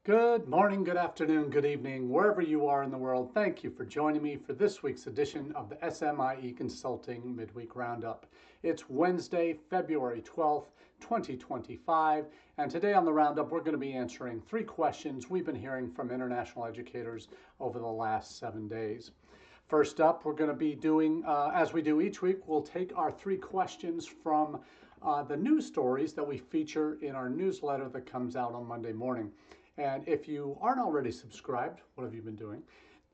Good morning, good afternoon, good evening, wherever you are in the world. Thank you for joining me for this week's edition of the SMIE Consulting Midweek Roundup. It's Wednesday, February 12th, 2025, and today on the Roundup we're going to be answering 3 questions we've been hearing from international educators over the last 7 days. First up, we're going to be doing, as we do each week, we'll take our 3 questions from the news stories that we feature in our newsletter that comes out on Monday morning. And if you aren't already subscribed, what have you been doing?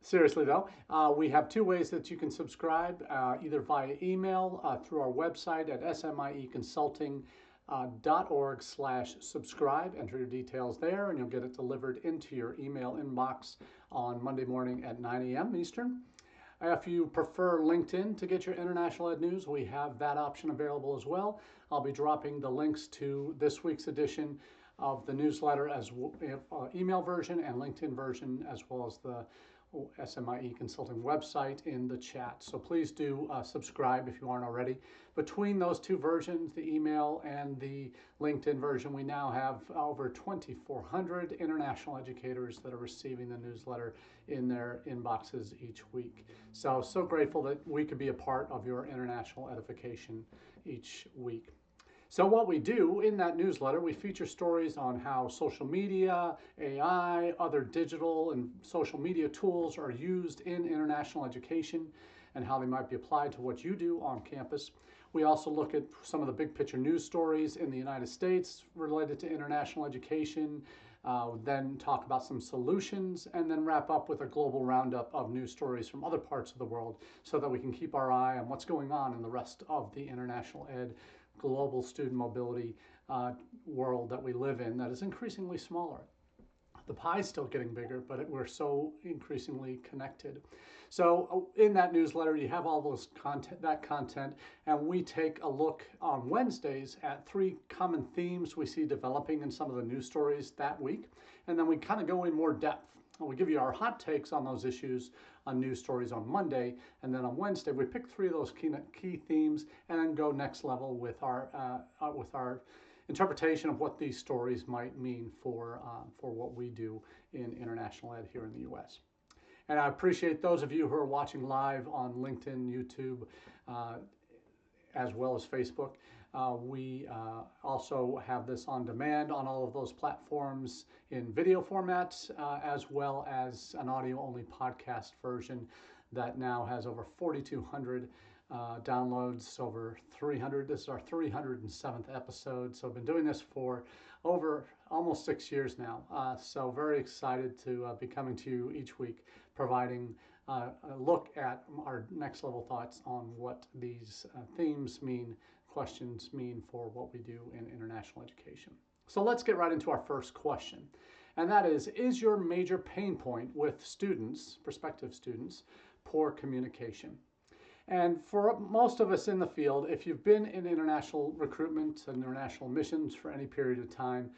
Seriously though, we have 2 ways that you can subscribe, either via email through our website at smieconsulting.org/subscribe. Enter your details there and you'll get it delivered into your email inbox on Monday morning at 9 a.m. Eastern. If you prefer LinkedIn to get your international ed news, we have that option available as well. I'll be dropping the links to this week's edition of the newsletter as email version and LinkedIn version, as well as the SMIE Consulting website in the chat. So please do subscribe if you aren't already. Between those 2 versions, the email and the LinkedIn version, we now have over 2,400 international educators that are receiving the newsletter in their inboxes each week. So grateful that we could be a part of your international edification each week. So what we do in that newsletter, we feature stories on how social media, AI, other digital and social media tools are used in international education and how they might be applied to what you do on campus. We also look at some of the big picture news stories in the United States related to international education, then talk about some solutions, and then wrap up with a global roundup of news stories from other parts of the world so that we can keep our eye on what's going on in the rest of the international ed global student mobility world that we live in that is increasingly smaller. The pie's still getting bigger, but we're so increasingly connected. So in that newsletter, you have all that content, and we take a look on Wednesdays at 3 common themes we see developing in some of the news stories that week, and then we kind of go in more depth. We give you our hot takes on those issues on news stories on Monday, and then on Wednesday we pick 3 of those key themes and then go next level with our interpretation of what these stories might mean for what we do in international ed here in the U.S. And I appreciate those of you who are watching live on LinkedIn, YouTube, as well as Facebook. We also have this on demand on all of those platforms in video formats, as well as an audio-only podcast version that now has over 4,200 downloads, over 300. This is our 307th episode. So I've been doing this for over almost 6 years now. So very excited to be coming to you each week, providing a look at our next level thoughts on what these themes mean, questions mean for what we do in international education. So let's get right into our first question. And that is your major pain point with students, prospective students, poor communication? And for most of us in the field, if you've been in international recruitment and international missions for any period of time,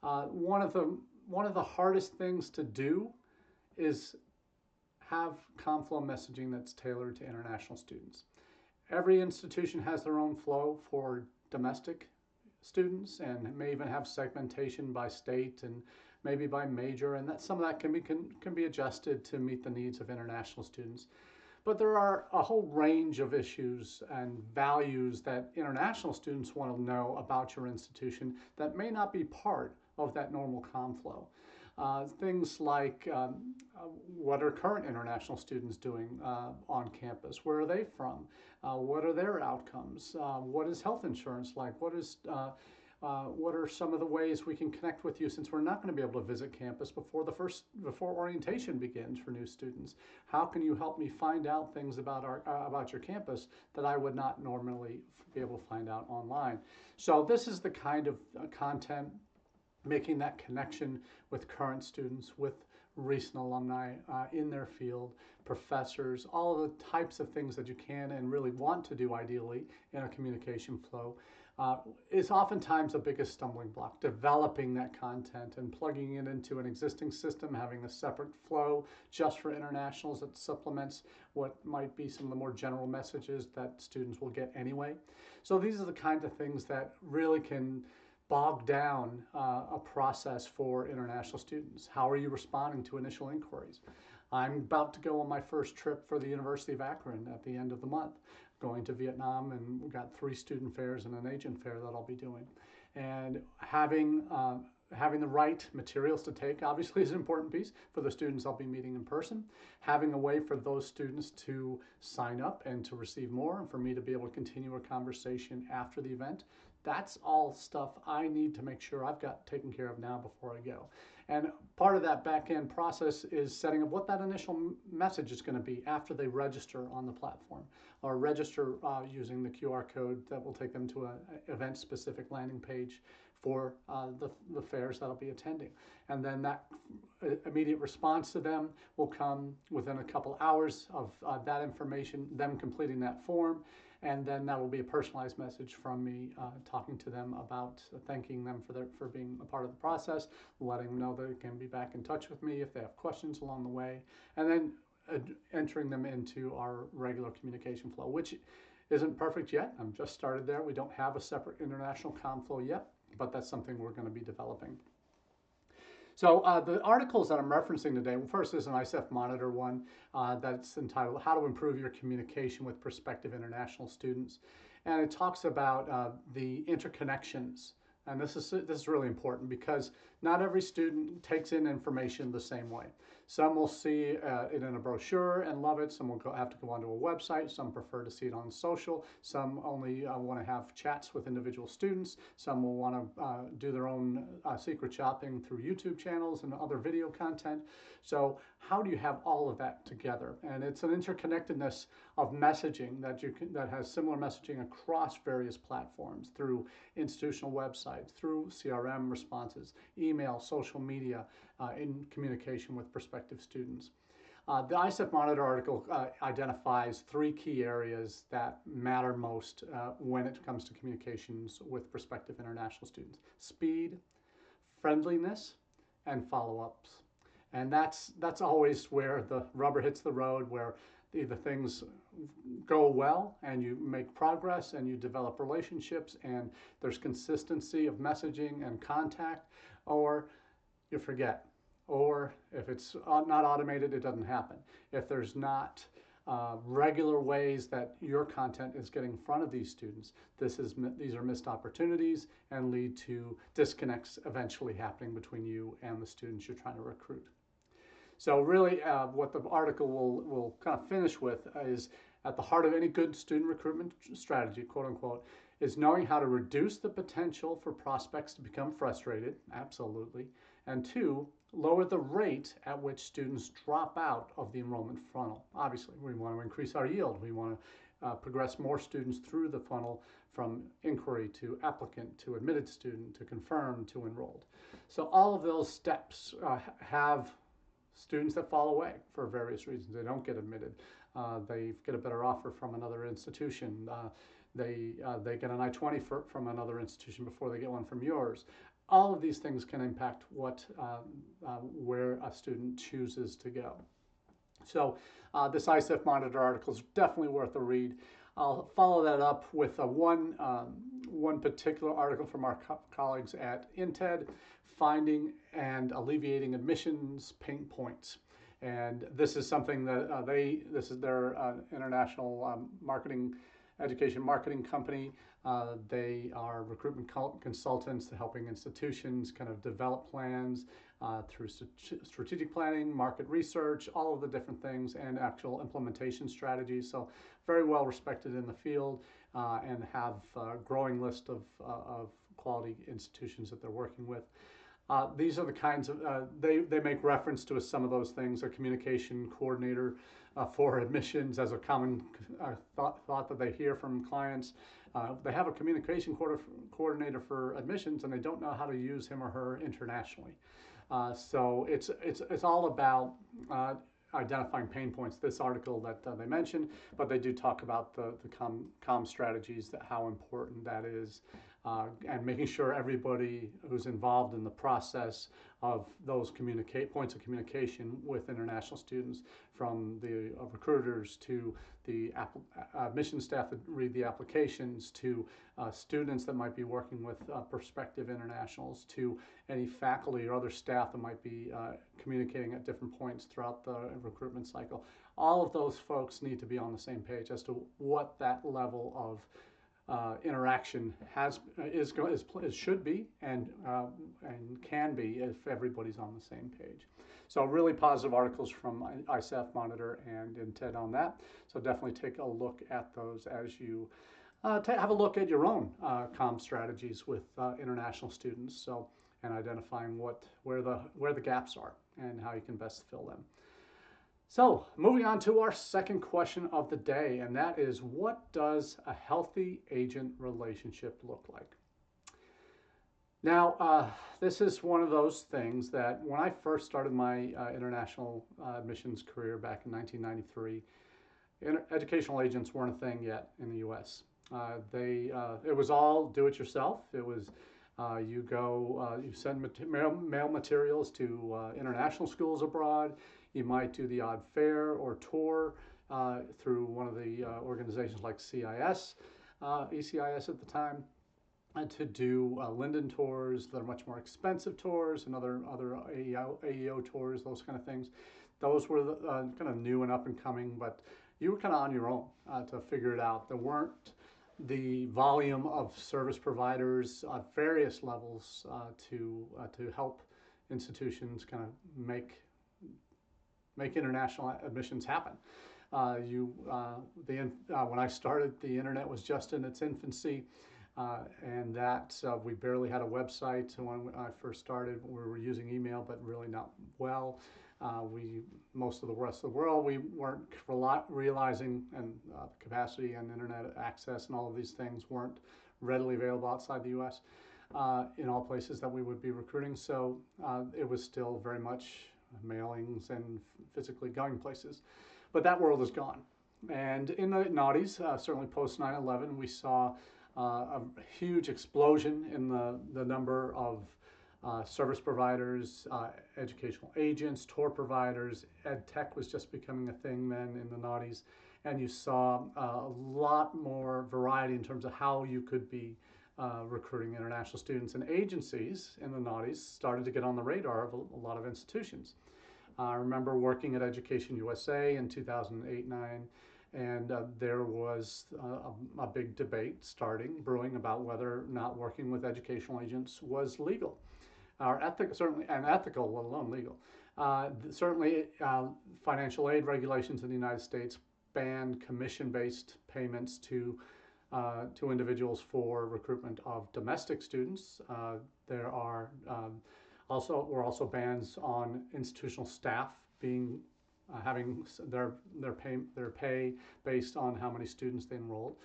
one of the hardest things to do is have ComFlow messaging that's tailored to international students. Every institution has their own flow for domestic students and may even have segmentation by state and maybe by major, and that some of that can be adjusted to meet the needs of international students. But there are a whole range of issues and values that international students want to know about your institution that may not be part of that normal ComFlow. Things like what are current international students doing on campus? Where are they from? What are their outcomes? What is health insurance like? What are some of the ways we can connect with you, since we're not going to be able to visit campus before orientation begins for new students? How can you help me find out things about your campus that I would not normally be able to find out online? So this is the kind of content, making that connection with current students, with recent alumni in their field, professors, all of the types of things that you can and really want to do ideally in a communication flow, is oftentimes the biggest stumbling block. Developing that content and plugging it into an existing system, having a separate flow just for internationals that supplements what might be some of the more general messages that students will get anyway. So these are the kinds of things that really can bog down a process for international students. How are you responding to initial inquiries? I'm about to go on my first trip for the University of Akron at the end of the month, going to Vietnam, and we've got 3 student fairs and an agent fair that I'll be doing. And having the right materials to take obviously is an important piece for the students I'll be meeting in person. Having a way for those students to sign up and to receive more, and for me to be able to continue a conversation after the event. That's all stuff I need to make sure I've got taken care of now before I go. And part of that back end process is setting up what that initial message is going to be after they register on the platform, or register using the QR code that will take them to an event specific landing page for the fairs that I'll be attending. And then that immediate response to them will come within a couple hours of that information, them completing that form. And then that will be a personalized message from me talking to them about thanking them for being a part of the process, letting them know that they can be back in touch with me if they have questions along the way, and then entering them into our regular communication flow, which isn't perfect yet. I'm just started there. We don't have a separate international comm flow yet, but that's something we're going to be developing. So the articles that I'm referencing today, well, first is an ICEF Monitor one that's entitled How to Improve Your Communication with Prospective International Students. And it talks about the interconnections. And this is really important because not every student takes in information the same way. Some will see it in a brochure and love it. Some will have to go onto a website. Some prefer to see it on social. Some only want to have chats with individual students. Some will want to do their own secret shopping through YouTube channels and other video content. So how do you have all of that together? And it's an interconnectedness of messaging that has similar messaging across various platforms, through institutional websites, through CRM responses, email, social media, in communication with prospective students. The ICEF Monitor article identifies 3 key areas that matter most when it comes to communications with prospective international students: speed, friendliness, and follow-ups. And that's always where the rubber hits the road, where either things go well and you make progress and you develop relationships and there's consistency of messaging and contact, or you forget. Or if it's not automated, it doesn't happen. If there's not regular ways that your content is getting in front of these students, these are missed opportunities and lead to disconnects eventually happening between you and the students you're trying to recruit. So really what the article will kind of finish with is, at the heart of any good student recruitment strategy, quote unquote, is knowing how to reduce the potential for prospects to become frustrated, absolutely, and 2, lower the rate at which students drop out of the enrollment funnel. Obviously, we want to increase our yield. We want to progress more students through the funnel, from inquiry to applicant to admitted student to confirmed to enrolled. So all of those steps have students that fall away for various reasons. They don't get admitted. They get a better offer from another institution. They get an I-20 from another institution before they get one from yours. All of these things can impact where a student chooses to go. So this ICEF Monitor article is definitely worth a read. I'll follow that up with one particular article from our colleagues at INTED, Finding and Alleviating Admissions Pain Points. And this is something that this is their international education marketing company. They are recruitment consultants helping institutions kind of develop plans through strategic planning, market research, all of the different things, and actual implementation strategies. So very well respected in the field and have a growing list of quality institutions that they're working with. These are the kinds of, they make reference to some of those things. A communication coordinator for admissions as a common thought that they hear from clients. They have a communication coordinator for admissions and they don't know how to use him or her internationally. So it's all about identifying pain points. This article that they mentioned, but they do talk about the comm strategies, how important that is and making sure everybody who's involved in the process of those points of communication with international students, from the recruiters to the admission staff that read the applications, to students that might be working with prospective internationals, to any faculty or other staff that might be communicating at different points throughout the recruitment cycle. All of those folks need to be on the same page as to what that level of interaction should be and can be if everybody's on the same page. So really positive articles from ISAF Monitor and INTED on that. So definitely take a look at those as you have a look at your own comm strategies with international students. So and identifying where the gaps are and how you can best fill them. So moving on to our second question of the day, and that is, what does a healthy agent relationship look like? Now, this is one of those things that when I first started my international admissions career back in 1993, educational agents weren't a thing yet in the U.S. It was all do-it-yourself. It was you send mail materials to international schools abroad. You might do the odd fair or tour through one of the organizations like CIS, ECIS at the time, and to do Linden tours that are much more expensive tours and other AEO tours, those kind of things. Those were kind of new and up and coming, but you were kind of on your own to figure it out. There weren't the volume of service providers at various levels to help institutions kind of make international admissions happen. When I started, the internet was just in its infancy, and we barely had a website when I first started. We were using email, but really not well. Most of the rest of the world, we weren't realizing, and capacity and internet access and all of these things weren't readily available outside the U.S. In all places that we would be recruiting. So it was still very much mailings and physically going places. But that world is gone. And in the noughties, certainly post 9/11, we saw a huge explosion in the number of service providers, educational agents, tour providers. Ed tech was just becoming a thing then in the noughties. And you saw a lot more variety in terms of how you could be recruiting international students, and agencies in the noughties started to get on the radar of a lot of institutions. I remember working at Education USA in 2008-9, and there was a big debate brewing about whether or not working with educational agents was legal, or certainly ethical, let alone legal. Certainly, financial aid regulations in the United States banned commission-based payments to individuals for recruitment of domestic students. There are were also bans on institutional staff having their pay based on how many students they enrolled.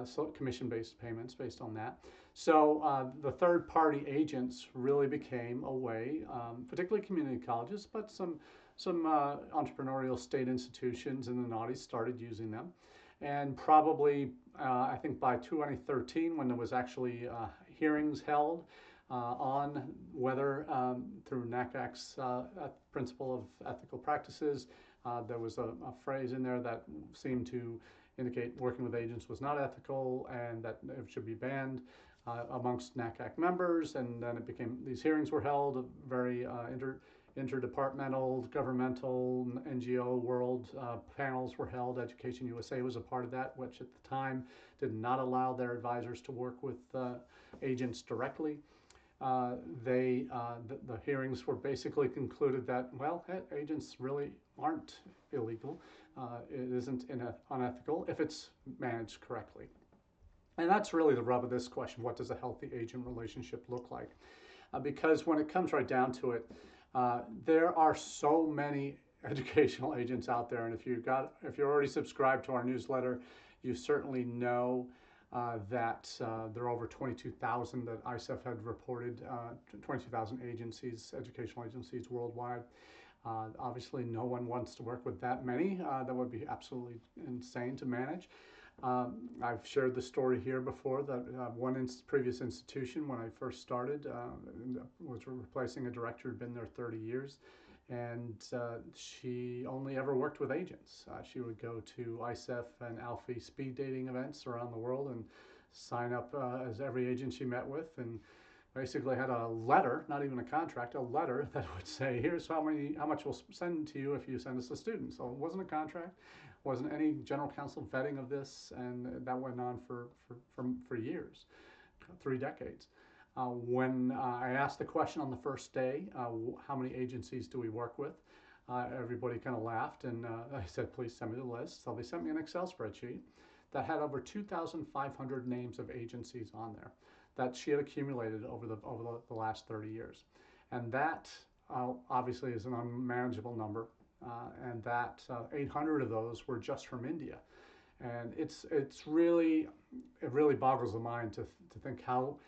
So commission-based payments based on that. So the third-party agents really became a way, particularly community colleges, but some entrepreneurial state institutions in the noughties started using them. And probably, I think by 2013, when there was actually hearings held on whether, through NACAC's principle of ethical practices, there was a phrase in there that seemed to indicate working with agents was not ethical and that it should be banned amongst NACAC members. And then these hearings were held, very interdepartmental, governmental, NGO world panels were held. Education USA was a part of that, which at the time did not allow their advisors to work with agents directly. The hearings were basically concluded that, well, agents really aren't illegal. It isn't unethical if it's managed correctly. And that's really the rub of this question: what does a healthy agent relationship look like? Because when it comes right down to it, there are so many educational agents out there, and if you're already subscribed to our newsletter, you certainly know that there are over 22,000 that ISAF had reported, 22,000 agencies, educational agencies worldwide. Obviously, no one wants to work with that many. That would be absolutely insane to manage. I've shared the story here before that one previous institution, when I first started, was replacing a director who'd been there 30 years. And she only ever worked with agents. She would go to ISEF and Alfie speed dating events around the world and sign up as every agent she met with, and basically had a letter, not even a contract, a letter that would say, here's how much we'll send to you if you send us a student. So it wasn't a contract, wasn't any general counsel vetting of this, and that went on for years, 3 decades. When I asked the question on the first day, how many agencies do we work with? Everybody kind of laughed, and I said, please send me the list. So they sent me an Excel spreadsheet that had over 2,500 names of agencies on there that she had accumulated over the last 30 years. And that obviously is an unmanageable number. And that 800 of those were just from India. And it really boggles the mind to think how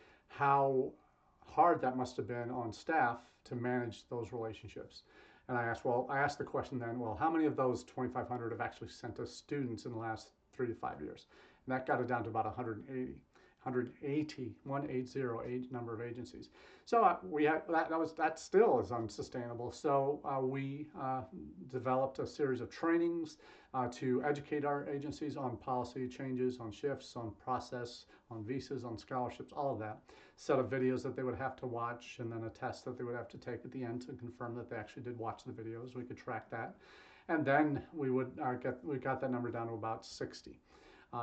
hard that must have been on staff to manage those relationships. And I asked the question then, well, how many of those 2,500 have actually sent us students in the last 3 to 5 years? And that got it down to about 180 number of agencies. So that still is unsustainable. So we developed a series of trainings to educate our agencies on policy changes, on shifts, on process, on visas, on scholarships, all of that. Set of videos that they would have to watch, and then a test that they would have to take at the end to confirm that they actually did watch the videos. We could track that. And then we got that number down to about 60.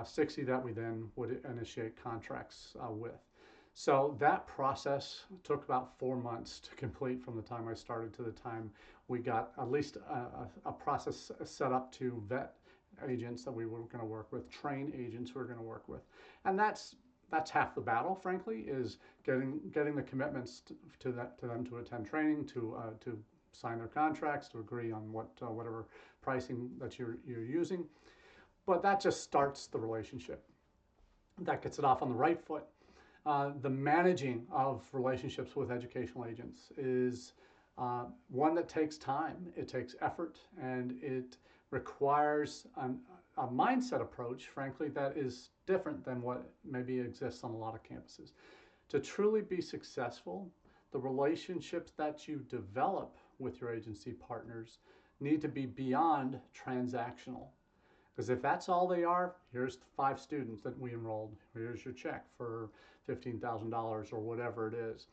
60 that we then would initiate contracts with. So that process took about 4 months to complete from the time I started to the time we got at least a process set up to vet agents that we were going to work with, train agents we were going to work with. And that's half the battle, frankly, is getting the commitments to them to attend training, to sign their contracts, to agree on whatever pricing that you're using. But that just starts the relationship. That gets it off on the right foot. The managing of relationships with educational agents is one that takes time, it takes effort, and it requires a mindset approach, frankly, that is different than what maybe exists on a lot of campuses. To truly be successful, the relationships that you develop with your agency partners need to be beyond transactional. Because if that's all they are, here's 5 students that we enrolled, here's your check for $15,000 or whatever it is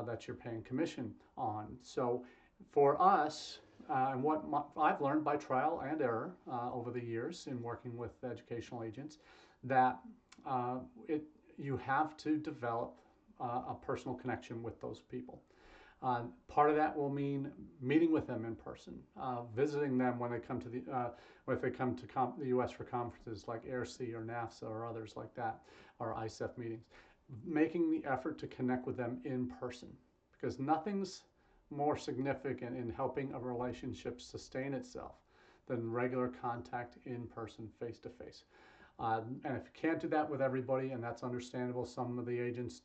that you're paying commission on. So for us, and what I've learned by trial and error over the years in working with educational agents, that you have to develop a personal connection with those people. Part of that will mean meeting with them in person, visiting them when they come to the U.S. for conferences like AIRC or NAFSA or others like that, or ISEF meetings. Making the effort to connect with them in person, because nothing's more significant in helping a relationship sustain itself than regular contact in person, face to face. And if you can't do that with everybody, and that's understandable, some of the agents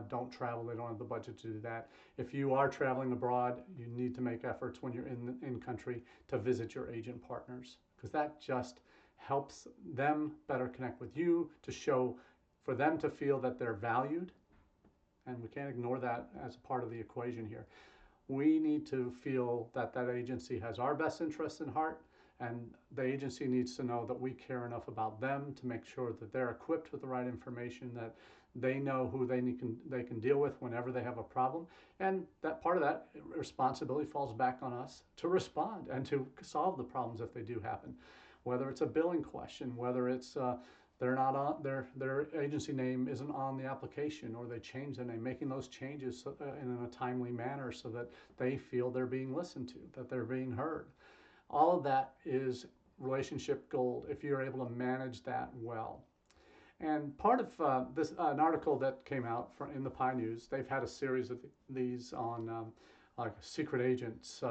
don't travel, they don't have the budget to do that. If you are traveling abroad, you need to make efforts when you're in country to visit your agent partners, because that just helps them better connect with you, for them to feel that they're valued. And we can't ignore that as a part of the equation here. We need to feel that that agency has our best interests in heart, and the agency needs to know that we care enough about them to make sure that they're equipped with the right information, that they know who they can deal with whenever they have a problem. And that part of that responsibility falls back on us to respond and to solve the problems if they do happen. Whether it's a billing question, whether it's they're not on their agency name isn't on the application, or they change their name, making those changes in a timely manner so that they feel they're being listened to, that they're being heard. All of that is relationship gold if you're able to manage that well. And part of an article that came out in the Pi News, they've had a series of these on like secret agents.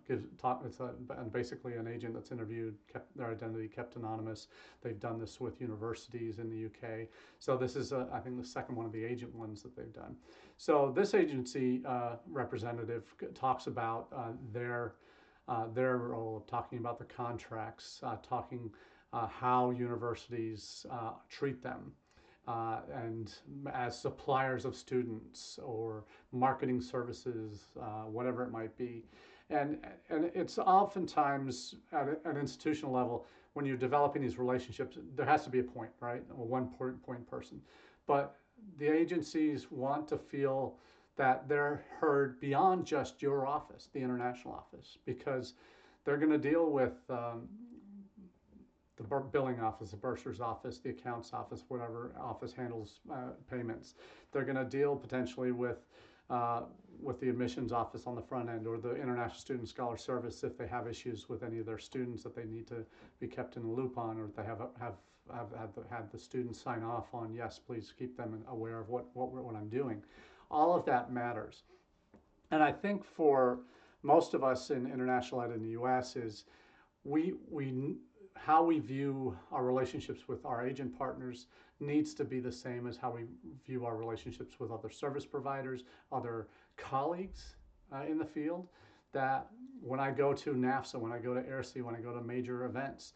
And basically an agent that's interviewed, kept their identity kept anonymous. They've done this with universities in the UK. So this is, I think, the second one of the agent ones that they've done. So this agency representative talks about their role of talking about the contracts, talking how universities treat them. And as suppliers of students or marketing services, whatever it might be. And, and it's oftentimes at an institutional level, when you're developing these relationships, there has to be a point, right? A one point person. But the agencies want to feel that they're heard beyond just your office, the international office, because they're going to deal with the billing office, the bursar's office, the accounts office, whatever office handles payments. They're going to deal potentially with the admissions office on the front end, or the International Student Scholar Service if they have issues with any of their students that they need to be kept in the loop on, or if they have had the students sign off on, yes, please keep them aware of what I'm doing. All of that matters. And I think for most of us in international ed in the US is we how we view our relationships with our agent partners needs to be the same as how we view our relationships with other service providers, other colleagues in the field. That when I go to NAFSA, when I go to AIRC, when I go to major events,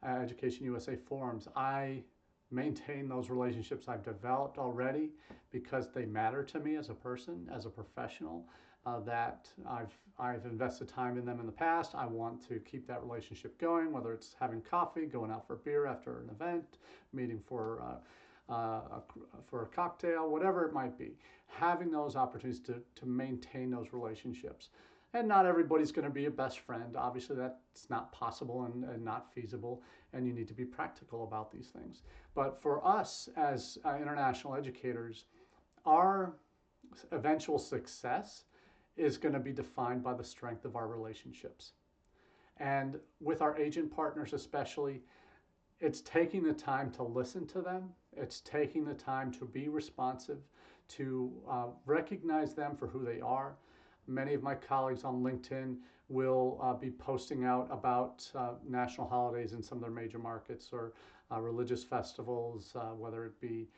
Education USA forums, I maintain those relationships I've developed already because they matter to me as a person, as a professional, that I've invested time in them in the past. I want to keep that relationship going, whether it's having coffee, going out for beer after an event, meeting for a cocktail, whatever it might be. Having those opportunities to maintain those relationships. And not everybody's going to be a best friend. Obviously, that's not possible and not feasible, and you need to be practical about these things. But for us as international educators, our eventual success is going to be defined by the strength of our relationships. And with our agent partners especially, it's taking the time to listen to them. It's taking the time to be responsive, to recognize them for who they are. Many of my colleagues on LinkedIn will be posting out about national holidays in some of their major markets, or religious festivals, whether it be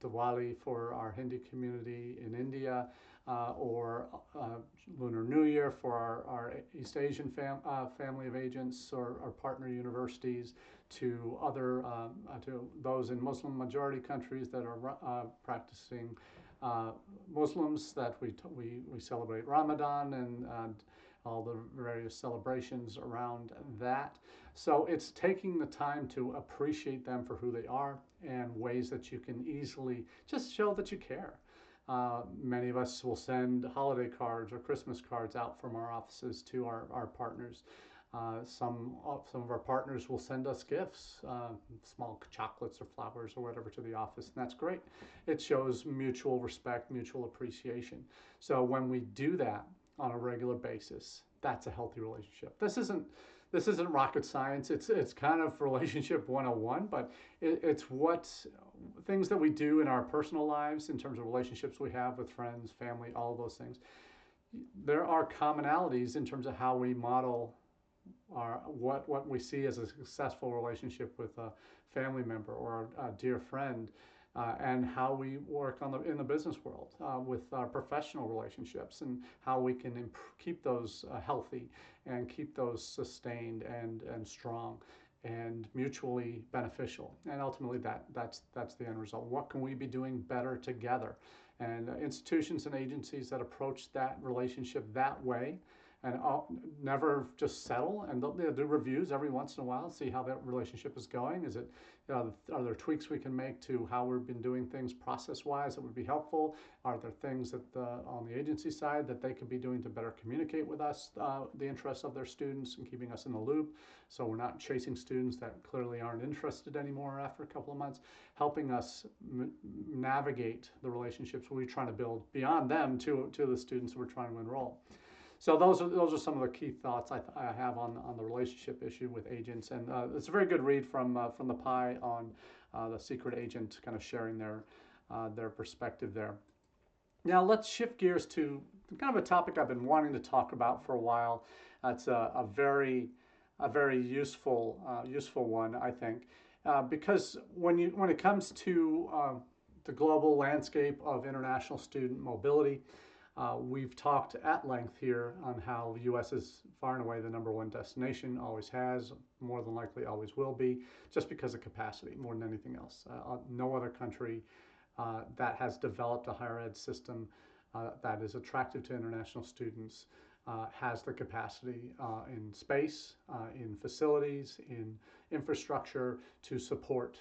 Diwali for our Hindu community in India, or Lunar New Year for our East Asian family of agents, or our partner universities, to other to those in Muslim majority countries that are practicing Muslims, that we celebrate Ramadan and all the various celebrations around that. So it's taking the time to appreciate them for who they are, and ways that you can easily just show that you care. Many of us will send holiday cards or Christmas cards out from our offices to our partners. Some of our partners will send us gifts, small chocolates or flowers or whatever, to the office, and that's great. It shows mutual respect, mutual appreciation. So when we do that on a regular basis, that's a healthy relationship. This isn't rocket science. It's kind of relationship 101, but it's what things that we do in our personal lives in terms of relationships we have with friends, family, all of those things. There are commonalities in terms of how we model what we see as a successful relationship with a family member or a dear friend, and how we work in the business world with our professional relationships, and how we can keep those healthy and keep those sustained and strong and mutually beneficial. And ultimately, that's the end result. What can we be doing better together? And institutions and agencies that approach that relationship that way, and never just settle, and they'll do reviews every once in a while, see how that relationship is going. Are there tweaks we can make to how we've been doing things process-wise that would be helpful? Are there things that on the agency side that they could be doing to better communicate with us the interests of their students, and keeping us in the loop, so we're not chasing students that clearly aren't interested anymore after a couple of months, helping us navigate the relationships we're trying to build beyond them to the students we're trying to enroll. So those are some of the key thoughts I have on the relationship issue with agents, and it's a very good read from the PI on the secret agent, kind of sharing their perspective there. Now let's shift gears to kind of a topic I've been wanting to talk about for a while. It's a very useful one, I think, because when it comes to the global landscape of international student mobility, We've talked at length here on how the U.S. is far and away the #1 destination, always has, more than likely always will be, just because of capacity more than anything else. No other country that has developed a higher ed system that is attractive to international students has the capacity in space, in facilities, in infrastructure to support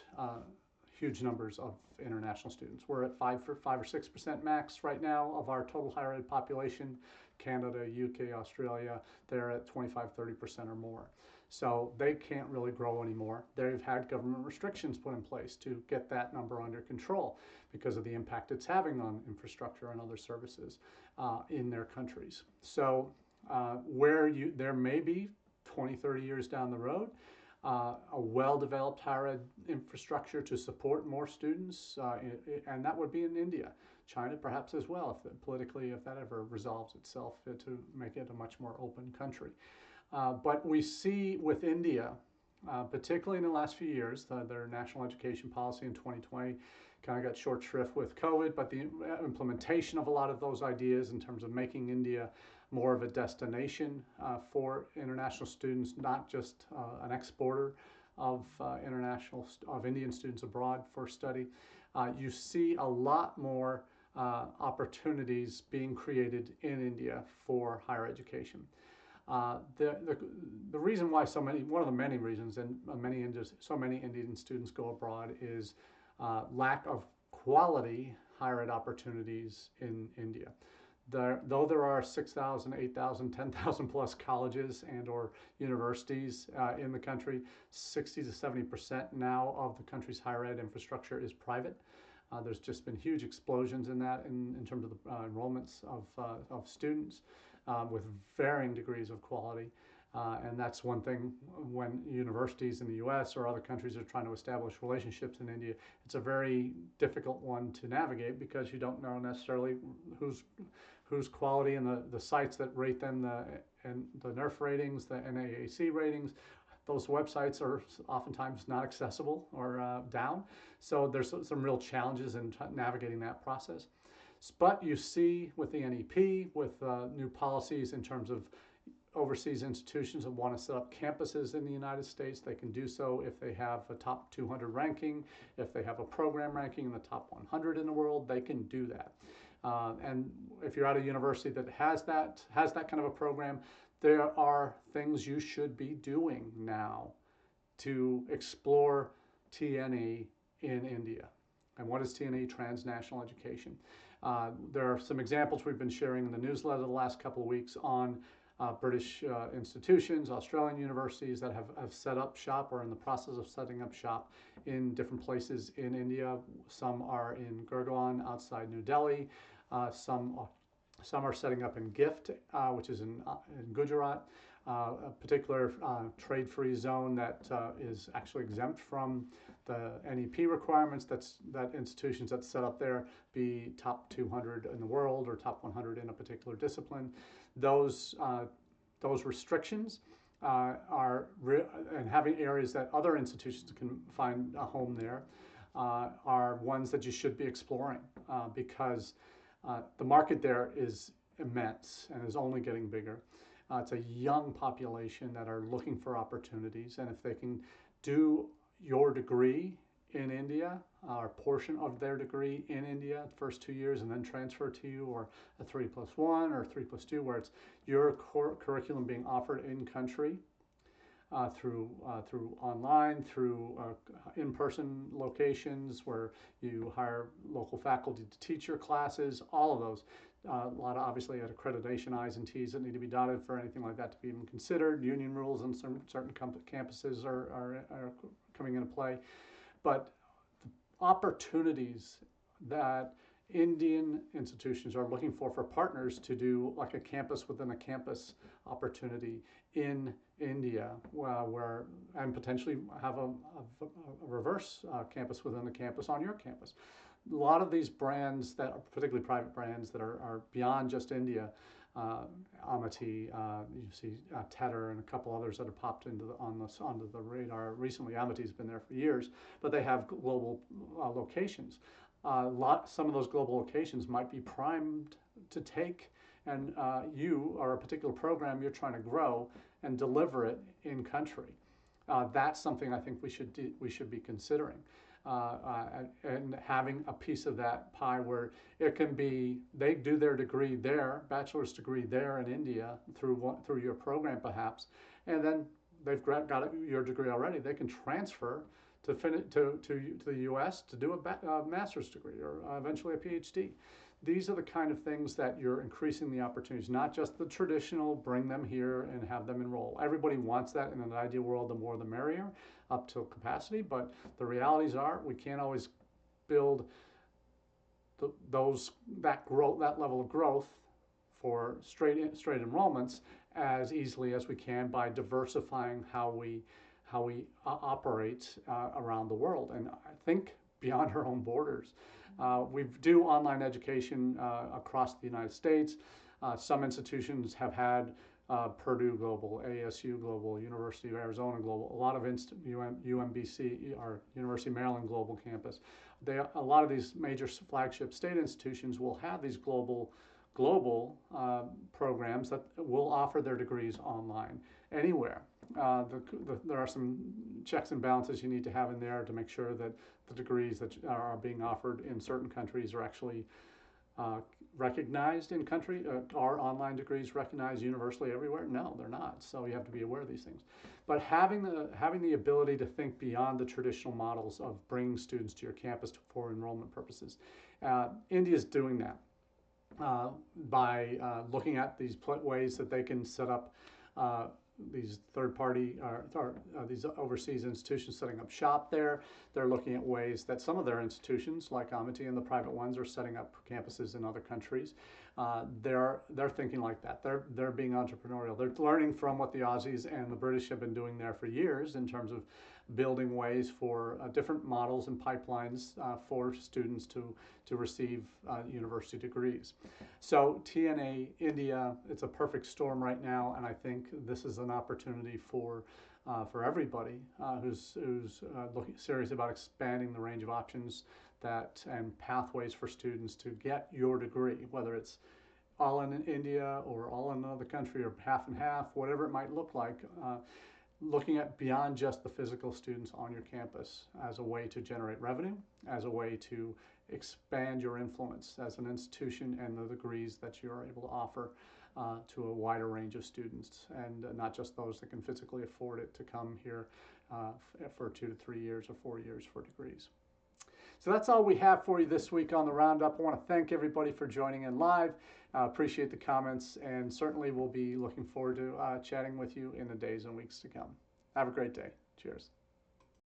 huge numbers of international students. We're at 5 or 6% max right now of our total higher ed population. Canada, UK, Australia, they're at 25, 30% or more. So they can't really grow anymore. They've had government restrictions put in place to get that number under control because of the impact it's having on infrastructure and other services in their countries. So there may be 20, 30 years down the road, a well-developed higher ed infrastructure to support more students, and that would be in India. China perhaps as well, politically, if that ever resolves itself to make it a much more open country. But we see with India, particularly in the last few years, their national education policy in 2020 kind of got short shrift with COVID, but the implementation of a lot of those ideas in terms of making India more of a destination for international students, not just an exporter of Indian students abroad for study. You see a lot more opportunities being created in India for higher education. The reason why one of the many reasons, and so many Indian students go abroad is lack of quality higher ed opportunities in India. Though there are 6,000, 8,000, 10,000 plus colleges and or universities in the country, 60 to 70% now of the country's higher ed infrastructure is private. There's just been huge explosions in that in terms of the enrollments of students with varying degrees of quality. And that's one thing when universities in the US or other countries are trying to establish relationships in India, it's a very difficult one to navigate because you don't know necessarily whose quality and the sites that rate them, and the NERF ratings, the NAAC ratings, those websites are oftentimes not accessible or down. So there's some real challenges in navigating that process. But you see with the NEP, with new policies in terms of overseas institutions that want to set up campuses in the United States, they can do so if they have a top 200 ranking. If they have a program ranking in the top 100 in the world, they can do that. And if you're at a university that has that kind of a program, there are things you should be doing now to explore TNE in India. And what is TNE? Transnational education. There are some examples we've been sharing in the newsletter the last couple of weeks on British institutions, Australian universities that have set up shop or in the process of setting up shop in different places in India. Some are in Gurgaon outside New Delhi. Some are setting up in GIFT, which is in Gujarat, a particular trade-free zone that is actually exempt from the NEP requirements. That institutions that set up there be top 200 in the world or top 100 in a particular discipline. Those restrictions and having areas that other institutions can find a home there are ones that you should be exploring because the market there is immense and is only getting bigger. It's a young population that are looking for opportunities, and if they can do your degree in India, or a portion of their degree in India, first 2 years, and then transfer to you, or a 3+1 or 3+2, where it's your curriculum being offered in country through online, through in-person locations where you hire local faculty to teach your classes, all of those. A lot of obviously accreditation I's and T's that need to be dotted for anything like that to be even considered. Union rules on certain campuses are coming into play. But the opportunities that Indian institutions are looking for partners to do like a campus within a campus opportunity in India, and potentially have a reverse campus within the campus on your campus. A lot of these brands that are particularly private brands that are beyond just India, Amity, you see Tedder and a couple others that have popped onto the radar recently. Amity's been there for years, but they have global locations. some of those global locations might be primed to take, and you or a particular program you're trying to grow and deliver it in country. That's something I think we should be considering, and having a piece of that pie where it can be they do their degree there, bachelor's degree there in India through your program perhaps, and then they've got your degree already. They can transfer to the U.S. to do a master's degree or eventually a PhD. These are the kind of things that you're increasing the opportunities, not just the traditional bring them here and have them enroll. Everybody wants that in an ideal world, the more the merrier, up to capacity, but the realities are we can't always build that level of growth for straight enrollments as easily as we can by diversifying how we operate around the world, and I think beyond our own borders. We do online education across the United States. Some institutions have had Purdue Global, ASU Global, University of Arizona Global, a lot of UMBC, or University of Maryland Global Campus. A lot of these major flagship state institutions will have these global programs that will offer their degrees online anywhere. There are some checks and balances you need to have in there to make sure that the degrees that are being offered in certain countries are actually recognized in country. Are online degrees recognized universally everywhere? No, they're not. So you have to be aware of these things. But having the ability to think beyond the traditional models of bringing students to your campus for enrollment purposes, India is doing that by looking at these ways that they can set up these third-party these overseas institutions setting up shop there. They're looking at ways that some of their institutions, like Amity and the private ones, are setting up campuses in other countries. They're thinking like that. They're being entrepreneurial. They're learning from what the Aussies and the British have been doing there for years in terms of building ways for different models and pipelines for students to receive university degrees. So TNA India, it's a perfect storm right now, and I think this is an opportunity for everybody who's serious about expanding the range of options and pathways for students to get your degree, whether it's all in India or all in another country or half and half, whatever it might look like. Looking at beyond just the physical students on your campus as a way to generate revenue, as a way to expand your influence as an institution and the degrees that you're able to offer to a wider range of students, and not just those that can physically afford it to come here for 2 to 3 years or 4 years for degrees. So that's all we have for you this week on the Roundup. I want to thank everybody for joining in live. Appreciate the comments, and certainly we'll be looking forward to chatting with you in the days and weeks to come. Have a great day. Cheers.